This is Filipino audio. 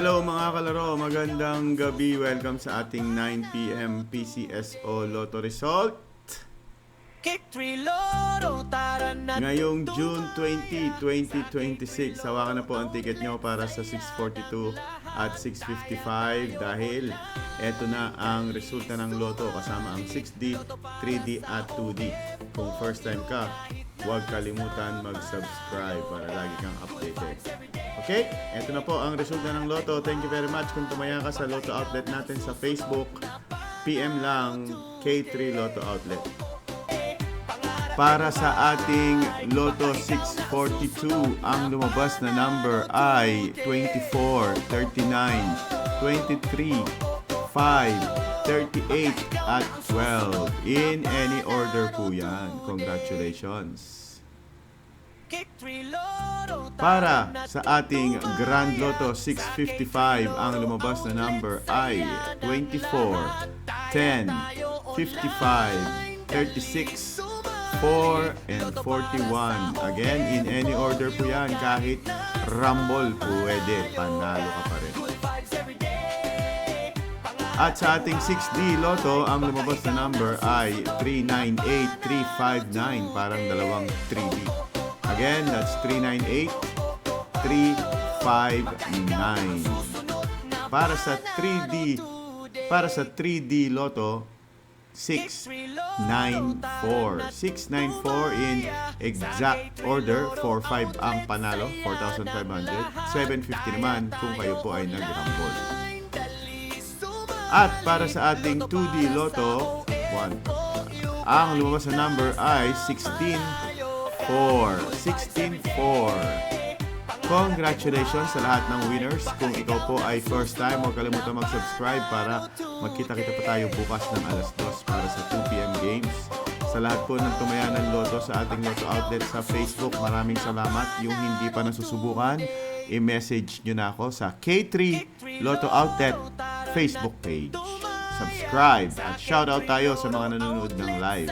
Hello mga kalaro, magandang gabi. Welcome sa ating 9 PM PCSO Lotto Result. Ngayong June 20, 2026, hawakan na po ang ticket nyo para sa 642 at 655 dahil eto na ang resulta ng Lotto kasama ang 6D, 3D at 2D. Kung first time ka, huwag kalimutan mag-subscribe para lagi kang updated. Okay, eto na po ang resulta ng Lotto. Thank you very much kung tumaya ka sa Lotto Outlet natin sa Facebook. PM lang K3 Lotto Outlet. Para sa ating Lotto 642, ang lumabas na number ay 24, 39, 23, 5, 38 at 12. In any order po yan. Congratulations. Para sa ating Grand Lotto 655, ang lumabas na number ay 24, 10, 55, 36, 4, and 41. Again, in any order po yan. Kahit rumble, pwede. Panalo ka pa rin. At sa ating 6D Lotto, ang lumabas na number ay 398359. Parang dalawang 3D. Again, that's 398359. Para sa 3D Lotto, 694. 694 in exact order. 45 ang panalo, 4,500. 750 naman kung kayo po ay nag-rumble. At para sa ating 2D Lotto, 1. Ang lumabas na number ay 16-4. 16-4. Congratulations sa lahat ng winners. Kung ikaw po ay first time, huwag kalimutan mag-subscribe para magkita-kita pa tayo bukas ng alas 2 para sa 2 PM games. Sa lahat po ng tumaya ng Lotto sa ating Lotto Outlet sa Facebook, maraming salamat. Yung hindi pa nasusubukan, i-message nyo na ako sa K3 Lotto Outlet Facebook page. Subscribe at shoutout tayo sa mga nanonood ng live.